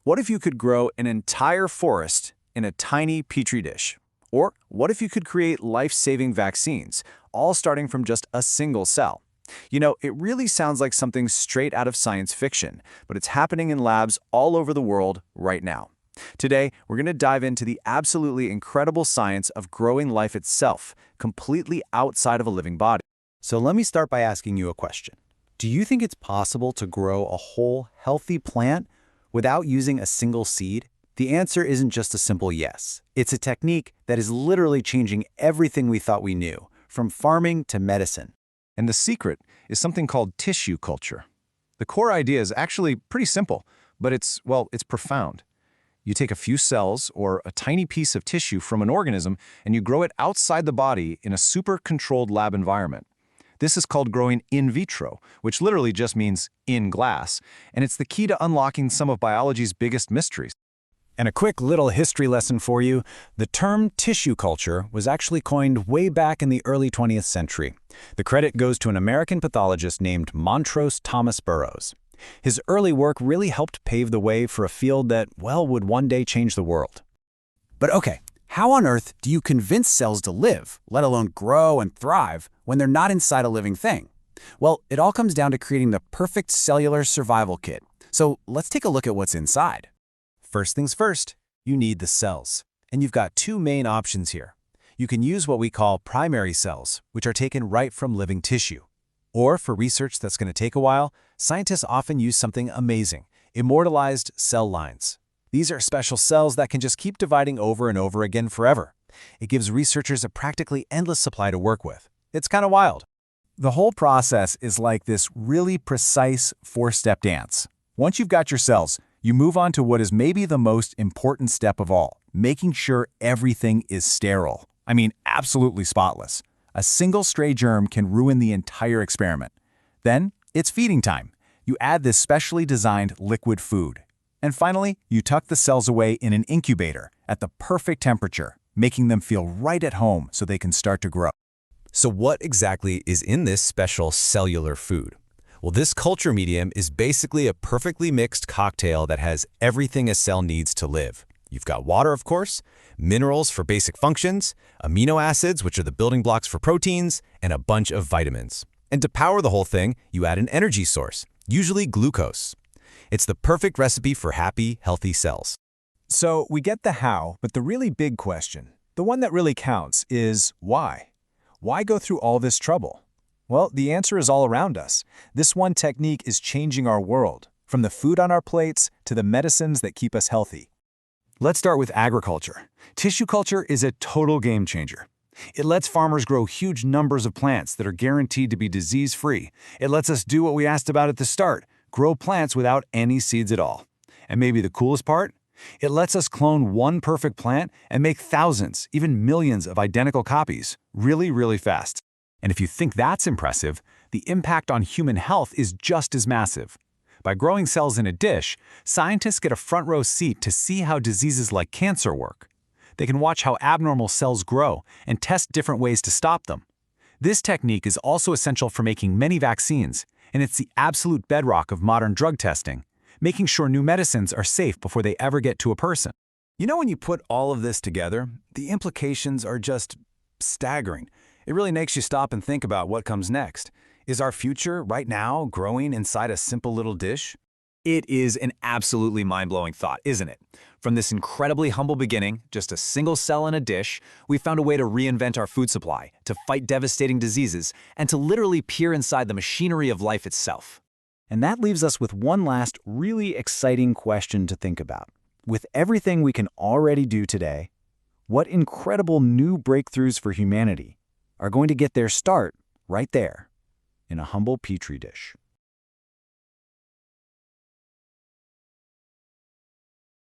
What if you could grow an entire forest in a tiny petri dish? Or what if you could create life-saving vaccines, all starting from just a single cell? You know, it really sounds like something straight out of science fiction, but it's happening in labs all over the world right now. Today, we're going to dive into the absolutely incredible science of growing life itself, completely outside of a living body. So let me start by asking you a question. Do you think it's possible to grow a whole, healthy plant without using a single seed? The answer isn't just a simple yes. It's a technique that is literally changing everything we thought we knew, from farming to medicine. And the secret is something called tissue culture. The core idea is actually pretty simple, but it's profound. You take a few cells or a tiny piece of tissue from an organism and you grow it outside the body in a super controlled lab environment. This is called growing in vitro, which literally just means in glass, and it's the key to unlocking some of biology's biggest mysteries. And a quick little history lesson for you, the term tissue culture was actually coined way back in the early 20th century. The credit goes to an American pathologist named Montrose Thomas Burroughs. His early work really helped pave the way for a field that, well, would one day change the world. But okay, how on earth do you convince cells to live, let alone grow and thrive, when they're not inside a living thing? Well, it all comes down to creating the perfect cellular survival kit. So let's take a look at what's inside. First things first, you need the cells. And you've got two main options here. You can use what we call primary cells, which are taken right from living tissue. Or for research that's going to take a while, scientists often use something amazing, immortalized cell lines. These are special cells that can just keep dividing over and over again forever. It gives researchers a practically endless supply to work with. It's kind of wild. The whole process is like this really precise four-step dance. Once you've got your cells, you move on to what is maybe the most important step of all, making sure everything is sterile. I mean, absolutely spotless. A single stray germ can ruin the entire experiment. Then, it's feeding time. You add this specially designed liquid food. And finally, you tuck the cells away in an incubator at the perfect temperature, making them feel right at home so they can start to grow. So what exactly is in this special cellular food? Well, this culture medium is basically a perfectly mixed cocktail that has everything a cell needs to live. You've got water, of course, minerals for basic functions, amino acids, which are the building blocks for proteins, and a bunch of vitamins. And to power the whole thing, you add an energy source, usually glucose. It's the perfect recipe for happy, healthy cells. So we get the how, but the really big question, the one that really counts, is why? Why go through all this trouble? Well, the answer is all around us. This one technique is changing our world, from the food on our plates to the medicines that keep us healthy. Let's start with agriculture. Tissue culture is a total game changer. It lets farmers grow huge numbers of plants that are guaranteed to be disease-free. It lets us do what we asked about at the start, grow plants without any seeds at all. And maybe the coolest part? It lets us clone one perfect plant and make thousands, even millions of identical copies, really, really fast. And if you think that's impressive, the impact on human health is just as massive. By growing cells in a dish, scientists get a front-row seat to see how diseases like cancer work. They can watch how abnormal cells grow and test different ways to stop them. This technique is also essential for making many vaccines, and it's the absolute bedrock of modern drug testing, making sure new medicines are safe before they ever get to a person. You know, when you put all of this together, the implications are just staggering. It really makes you stop and think about what comes next. Is our future, right now, growing inside a simple little dish? It is an absolutely mind-blowing thought, isn't it? From this incredibly humble beginning, just a single cell in a dish, we found a way to reinvent our food supply, to fight devastating diseases, and to literally peer inside the machinery of life itself. And that leaves us with one last really exciting question to think about. With everything we can already do today, what incredible new breakthroughs for humanity are going to get their start right there in a humble petri dish?